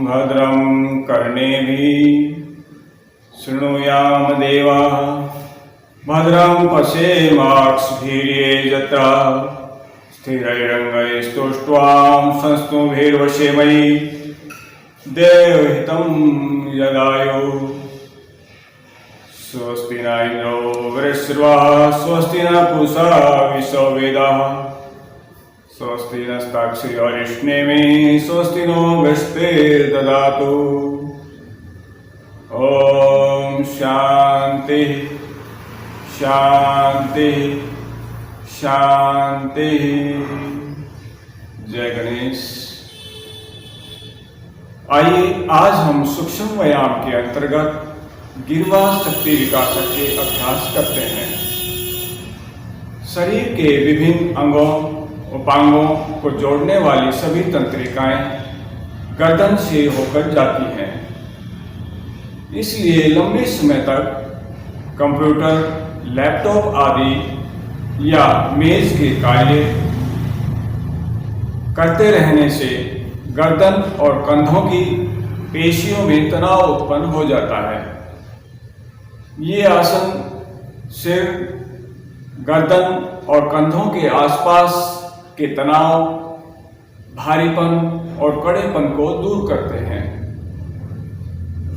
भद्रं कर्णेभिः शृणुयाम देवाः भद्रं पश्येमाक्षभिर्यजत्रा स्थिरैरङ्गैस्तुष्ट्वां संस्तुभिर्वशेमहि देवहितं यदायुः स्वस्ति न इन्द्रो वृषर्वाः स्वस्ति न पूषा विश्ववेदाः स्वस्ति नस्ताक्षर्यरिष्णेमे स्वस्ति नो बृहस्पतिर्दधातु। ओम शांति शांति शांति। जय गणेश। आइए आज हम सूक्ष्म व्यायाम के अंतर्गत गिरवा शक्ति विकासक के अभ्यास करते हैं। शरीर के विभिन्न अंगों उपांगों को जोड़ने वाली सभी तंत्रिकाएं गर्दन से होकर जाती हैं। इसलिए लंबे समय तक कंप्यूटर, लैपटॉप आदि या मेज के कार्य करते रहने से गर्दन और कंधों की पेशियों में तनाव उत्पन्न हो जाता है। ये आसन सिर, गर्दन और कंधों के आसपास के तनाव, भारीपन और कड़ेपन को दूर करते हैं।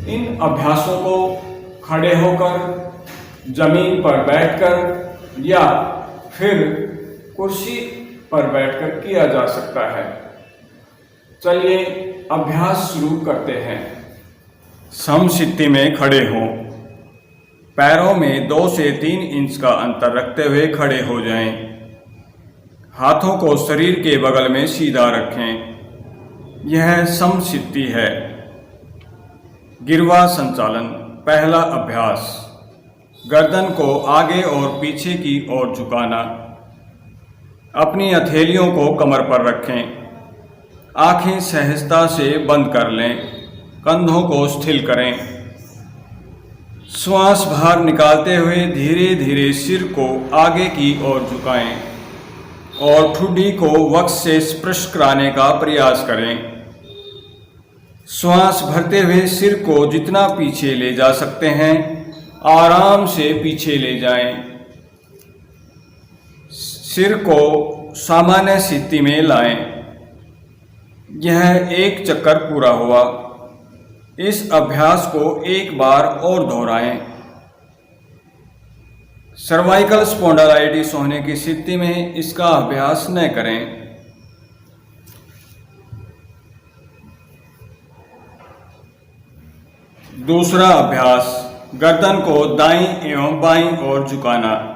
इन अभ्यासों को खड़े होकर, जमीन पर बैठकर या फिर कुर्सी पर बैठकर किया जा सकता है। चलिए अभ्यास शुरू करते हैं। समस्थिति में खड़े हों। पैरों में 2 से 3 इंच का अंतर रखते हुए खड़े हो जाएं। हाथों को शरीर के बगल में सीधा रखें। यह समस्थिति है। गिरवा संचालन। पहला अभ्यास, गर्दन को आगे और पीछे की ओर झुकाना। अपनी हथेलियों को कमर पर रखें। आंखें सहजता से बंद कर लें। कंधों को स्थिर करें। श्वास बाहर निकालते हुए धीरे धीरे सिर को आगे की ओर झुकाएं और ठुड्डी को वक्ष से स्पर्श कराने का प्रयास करें। श्वास भरते हुए सिर को जितना पीछे ले जा सकते हैं आराम से पीछे ले जाएं। सिर को सामान्य स्थिति में लाएं। यह एक चक्कर पूरा हुआ। इस अभ्यास को एक बार और दोहराएं। सर्वाइकल स्पॉन्डिलाइटिस होने की स्थिति में इसका अभ्यास न करें। दूसरा अभ्यास, गर्दन को दाईं एवं बाईं ओर झुकाना।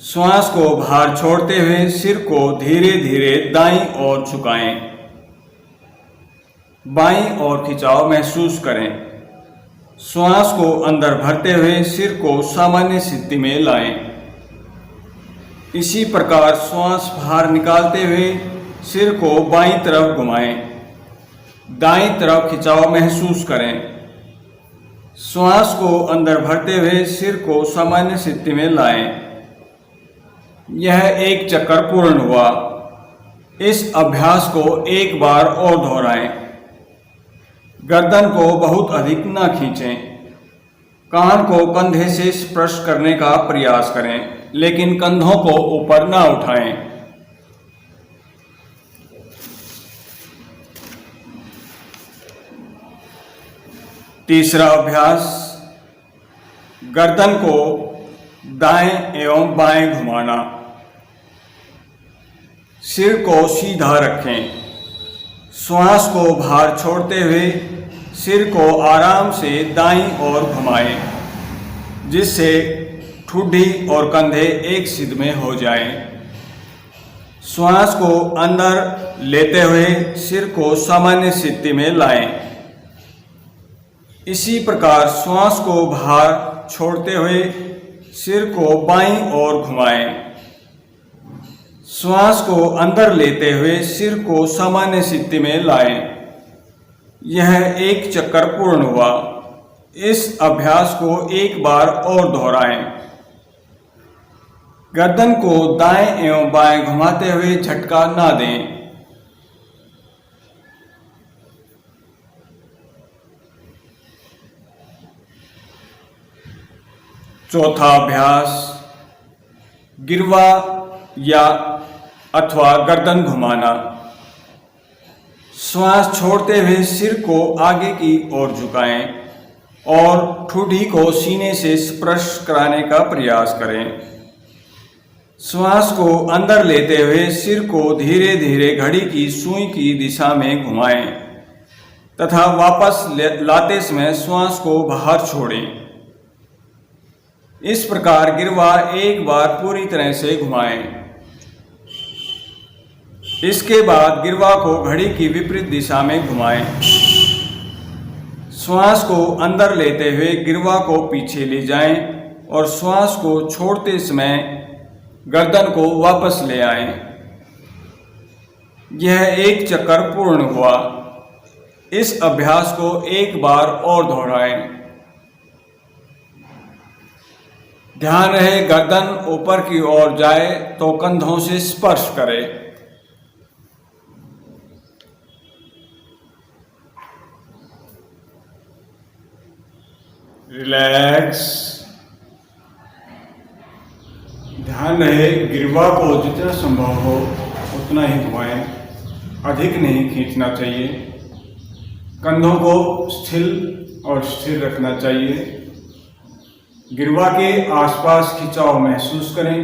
श्वास को बाहर छोड़ते हुए सिर को धीरे धीरे दाईं ओर झुकाएं। बाईं ओर खिंचाव महसूस करें। श्वास को अंदर भरते हुए सिर को सामान्य स्थिति में लाएं। इसी प्रकार श्वास बाहर निकालते हुए सिर को बाईं तरफ घुमाएं। दाईं तरफ खिंचाव महसूस करें। श्वास को अंदर भरते हुए सिर को सामान्य स्थिति में लाएं। यह एक चक्कर पूर्ण हुआ। इस अभ्यास को एक बार और दोहराएं। गर्दन को बहुत अधिक न खींचें। कान को कंधे से स्पर्श करने का प्रयास करें, लेकिन कंधों को ऊपर न उठाएं। तीसरा अभ्यास, गर्दन को दाएं एवं बाएं घुमाना। सिर को सीधा रखें। श्वास को बाहर छोड़ते हुए सिर को आराम से दाईं ओर घुमाएं, जिससे ठुड्डी और कंधे एक सिद्ध में हो जाएं। श्वास को अंदर लेते हुए सिर को सामान्य स्थिति में लाएं। इसी प्रकार श्वास को बाहर छोड़ते हुए सिर को बाईं ओर घुमाएं। श्वास को अंदर लेते हुए सिर को सामान्य स्थिति में लाएं। यह एक चक्कर पूर्ण हुआ। इस अभ्यास को एक बार और दोहराएं। गर्दन को दाएं एवं बाएं घुमाते हुए झटका ना दें। चौथा अभ्यास, गिरवा या अथवा गर्दन घुमाना। श्वास छोड़ते हुए सिर को आगे की ओर झुकाएं और ठुड्डी को सीने से स्पर्श कराने का प्रयास करें। श्वास को अंदर लेते हुए सिर को धीरे धीरे घड़ी की सुई की दिशा में घुमाएं तथा वापस लाते समय श्वास को बाहर छोड़ें। इस प्रकार गिरवा एक बार पूरी तरह से घुमाएं। इसके बाद गिरवा को घड़ी की विपरीत दिशा में घुमाएं। श्वास को अंदर लेते हुए गिरवा को पीछे ले जाएं और श्वास को छोड़ते समय गर्दन को वापस ले आएं। यह एक चक्कर पूर्ण हुआ। इस अभ्यास को एक बार और दोहराएं। ध्यान रहे गर्दन ऊपर की ओर जाए तो कंधों से स्पर्श करे। रिलैक्स। ध्यान रहे गिरवा को जितना संभव हो उतना ही घुमाएं, अधिक नहीं खींचना चाहिए। कंधों को स्थिर रखना चाहिए। गिरवा के आसपास खिंचाव महसूस करें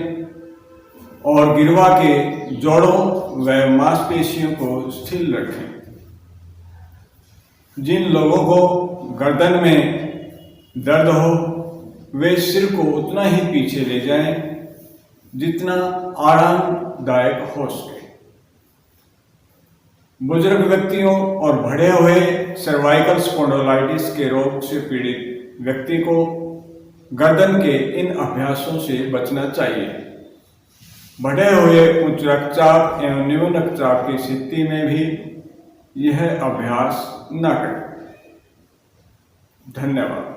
और गिरवा के जोड़ों व मांसपेशियों को स्थिर रखें। जिन लोगों को गर्दन में दर्द हो वे सिर को उतना ही पीछे ले जाएं जितना आरामदायक हो सके। बुजुर्ग व्यक्तियों और बढ़े हुए सर्वाइकल स्पॉन्डिलोलाइटिस के रोग से पीड़ित व्यक्ति को गर्दन के इन अभ्यासों से बचना चाहिए। बढ़े हुए उच्च रक्तचाप एवं निम्न रक्तचाप की स्थिति में भी यह अभ्यास न करें। धन्यवाद।